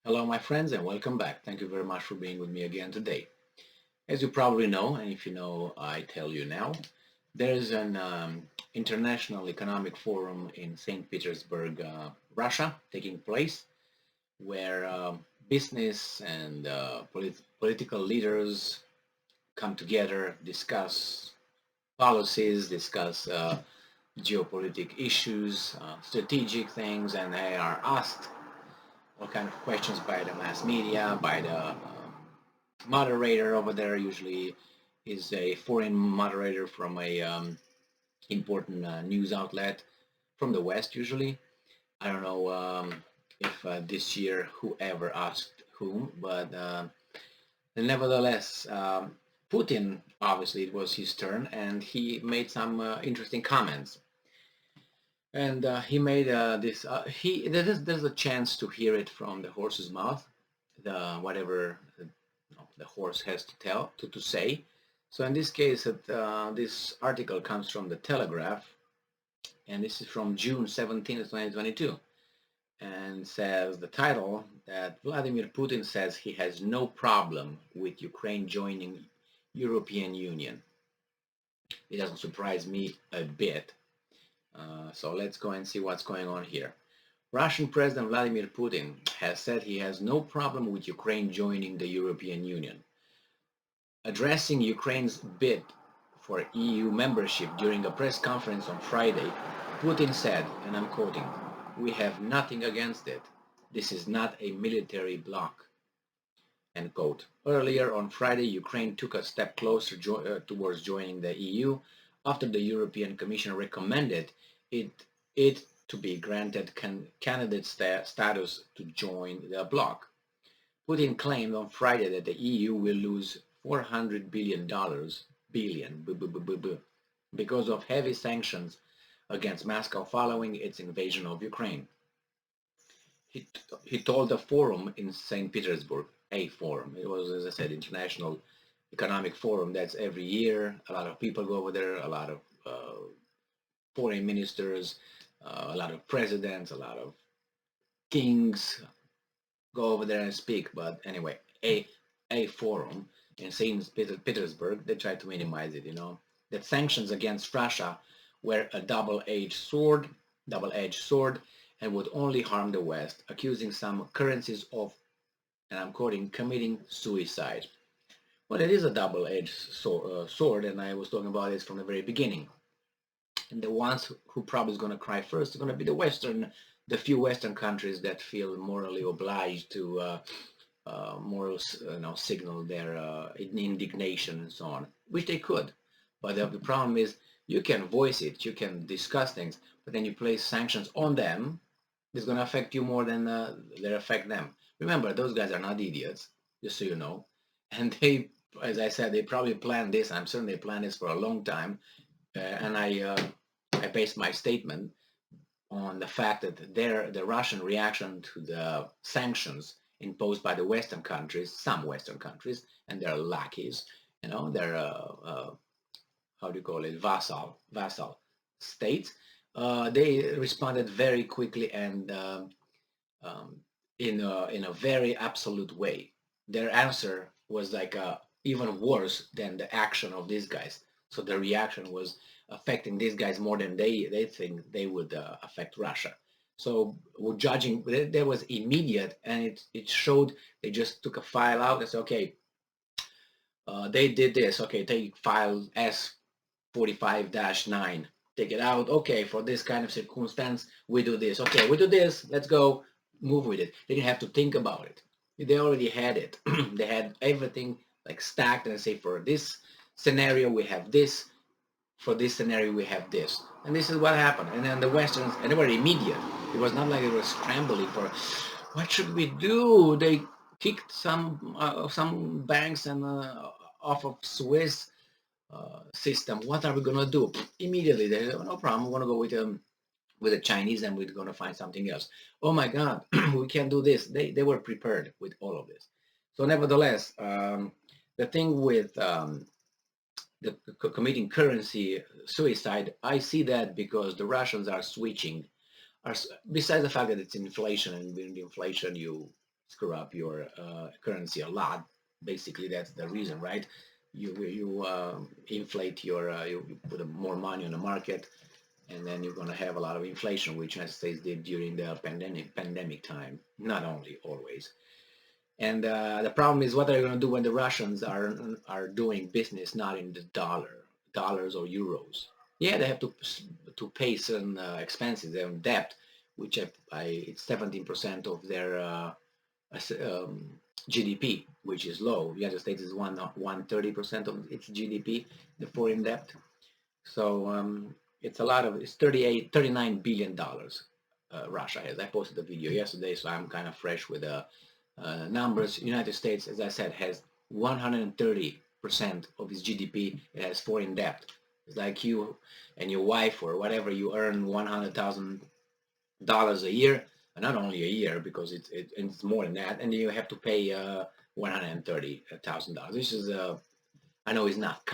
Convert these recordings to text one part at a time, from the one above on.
Hello, my friends, and welcome back. Thank you very much for being with me again today. As you probably know, and if you know, I tell you now, there is an international economic forum in St. Petersburg, Russia, taking place, where business and political leaders come together, discuss policies, discuss geopolitical issues, strategic things, and they are asked all kind of questions by the mass media, by the moderator over there. Usually is a foreign moderator from a important news outlet from the West. Usually, I don't know if this year whoever asked whom, but nevertheless, Putin obviously it was his turn, and he made some interesting comments. And he made this. There's a chance to hear it from the horse's mouth, the whatever the horse has to tell to say. So in this case, this article comes from the Telegraph, and this is from June 17th, 2022, and says the title that Vladimir Putin says he has no problem with Ukraine joining European Union. It doesn't surprise me a bit. So let's go and see what's going on here. Russian President Vladimir Putin has said he has no problem with Ukraine joining the European Union. Addressing Ukraine's bid for EU membership during a press conference on Friday, Putin said, and I'm quoting, "We have nothing against it. This is not a military bloc." End quote. Earlier on Friday, Ukraine took a step closer towards joining the EU after the European Commission recommended it to be granted candidate status to join the bloc. Putin claimed on Friday that the EU will lose $400 billion because of heavy sanctions against Moscow following its invasion of Ukraine. He told a forum in St. Petersburg, a forum. It was, as I said, international economic forum. That's every year. A lot of people go over there. A lot of foreign ministers, a lot of presidents, a lot of kings go over there and speak. But anyway, a forum in St. Petersburg, they tried to minimize it. That sanctions against Russia were a double-edged sword, and would only harm the West, accusing some currencies of, and I'm quoting, committing suicide. Well, it is a double-edged sword, and I was talking about this from the very beginning. And the ones who probably is going to cry first are going to be the few Western countries that feel morally obliged to signal their indignation and so on, which they could. But the problem is you can voice it, you can discuss things, but then you place sanctions on them, it's going to affect you more than they affect them. Remember, those guys are not idiots, just so you know. And they, as I said, they probably planned this. I'm certain they planned this for a long time. And I based my statement on the fact that the Russian reaction to the sanctions imposed by the Western countries, some Western countries, and their lackeys, their how do you call it, vassal states, they responded very quickly and in a very absolute way. Their answer was like even worse than the action of these guys. So the reaction was affecting these guys more than they think they would affect Russia. So we're judging, there was immediate, and it showed they just took a file out and said, okay, they did this. Okay, take file S45-9, take it out. Okay, for this kind of circumstance, we do this. Okay, we do this. Let's go move with it. They didn't have to think about it. They already had it. They had everything like stacked and say for this scenario we have this, for this scenario we have this, and this is what happened. And then the Westerns, and they were immediate. It was not like they were scrambling for what should we do. They kicked some banks and off of Swiss system. What are we gonna do? Immediately they said, no problem. We're gonna go with the Chinese, and we're gonna find something else. Oh my God, we can't do this. They were prepared with all of this. So nevertheless, the thing with the committing currency suicide, I see that because the Russians are switching. Besides the fact that it's inflation, and with inflation screw up your currency a lot. Basically, that's the reason, right? You inflate you put more money on the market, and then you're going to have a lot of inflation, which United States did during the pandemic time. Not only always. And the problem is, what are you going to do when the Russians are doing business not in the dollars or euros? Yeah, they have to pay certain expenses. They have debt, which it's 17% of their GDP, which is low. The United States is 130% of its GDP, the foreign debt. So it's a lot of it's 39 billion dollars. Russia has. I posted a video yesterday, so I'm kind of fresh with the numbers. United States, as I said, has 130% of its GDP. It has foreign debt. It's like you and your wife or whatever, you earn $100,000 a year, and not only a year, because it's more than that, and you have to pay $130,000. This is I know it's not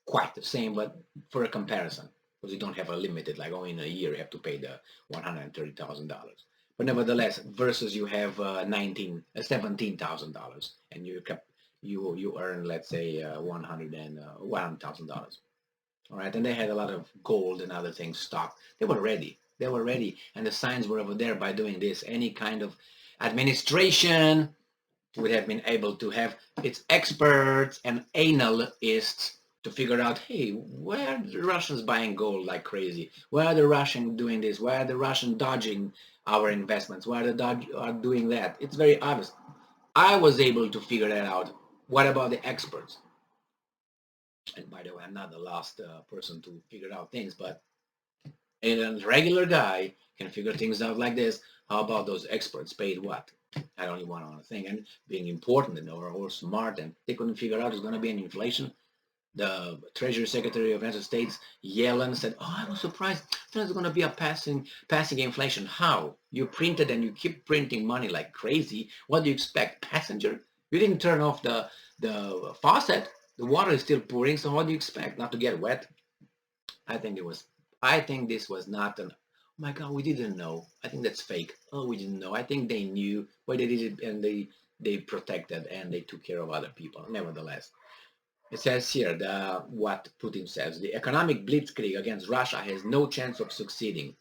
quite the same, but for a comparison, because you don't have a limited, like only in a year you have to pay the $130,000. But nevertheless, versus you have $17,000, and you earn, let's say, $100,000. All right, and they had a lot of gold and other things stocked. They were ready. They were ready, and the signs were over there. By doing this, any kind of administration would have been able to have its experts and analysts to figure out, hey, why are the Russians buying gold like crazy? Why are the Russians doing this? Why are the Russians dodging our investments? Why are they doing that? It's very obvious. I was able to figure that out. What about the experts? And by the way, I'm not the last person to figure out things, but a regular guy can figure things out like this. How about those experts paid what? I don't even want to think, and being important and or smart, and they couldn't figure out there's going to be an inflation. The Treasury Secretary of the United States, Yellen, said, "Oh, I was surprised. There's going to be a passing inflation. How? You printed and you keep printing money like crazy. What do you expect, passenger? You didn't turn off the faucet. The water is still pouring. So what do you expect? Not to get wet?" I think it was. I think this was not an. Oh my God, we didn't know. I think that's fake. Oh, we didn't know. I think they knew why they did it, and they protected and they took care of other people. Nevertheless, it says here what Putin says: the economic blitzkrieg against Russia has no chance of succeeding.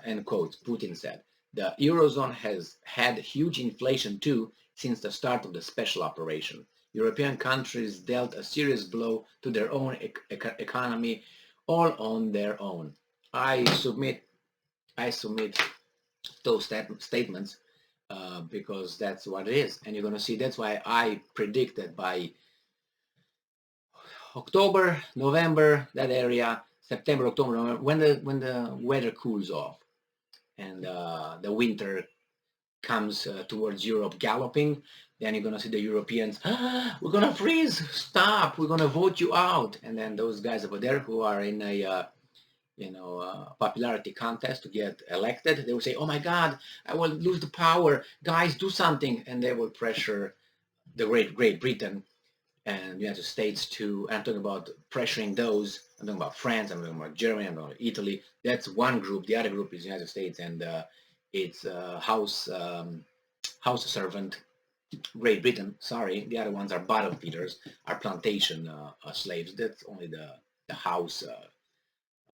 End quote. Putin said the eurozone has had huge inflation too since the start of the special operation. European countries dealt a serious blow to their own economy all on their own. I submit those statements because that's what it is, and you're going to see. That's why I predict that by October, November, that area, September, October, November, when the weather cools off and the winter comes towards Europe galloping, then you're going to see the Europeans, we're going to freeze, stop, we're going to vote you out. And then those guys over there who are in a popularity contest to get elected, they will say, oh my God, I will lose the power, guys, do something. And they will pressure the Great Britain and the United States to, I'm talking about pressuring those, I'm talking about France, I'm talking about Germany, I'm talking about Italy. That's one group. The other group is the United States, and it's house servant Great Britain. Sorry, the other ones are bottom feeders, are plantation slaves. That's only the house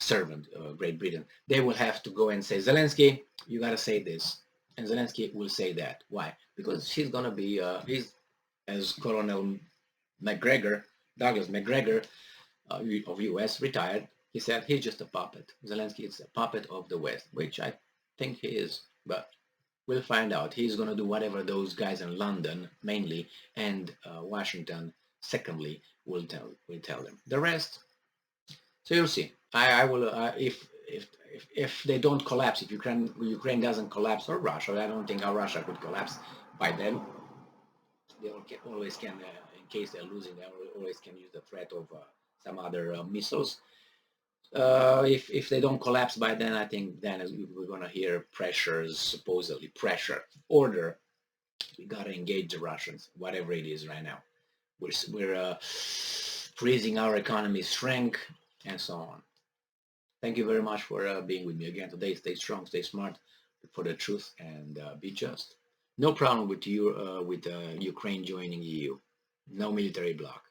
servant, Great Britain. They will have to go and say, Zelensky, you got to say this. And Zelensky will say that. Why? Because he's going to be, he's, as Colonel McGregor, Douglas McGregor of US, retired, he said he's just a puppet. Zelensky is a puppet of the West, which I think he is, but we'll find out. He's going to do whatever those guys in London, mainly, and Washington, secondly, will tell them. The rest, so you'll see. I will if they don't collapse, if Ukraine doesn't collapse, or Russia, I don't think how Russia could collapse by then. They always can, in case they're losing, they always can use the threat of some other missiles. If they don't collapse by then, I think then we're going to hear pressures, supposedly pressure, order. We got to engage the Russians, whatever it is right now. We're freezing our economy, shrink, and so on. Thank you very much for being with me again today. Stay strong, stay smart, for the truth, and be just. No problem with you with Ukraine joining EU. No military bloc.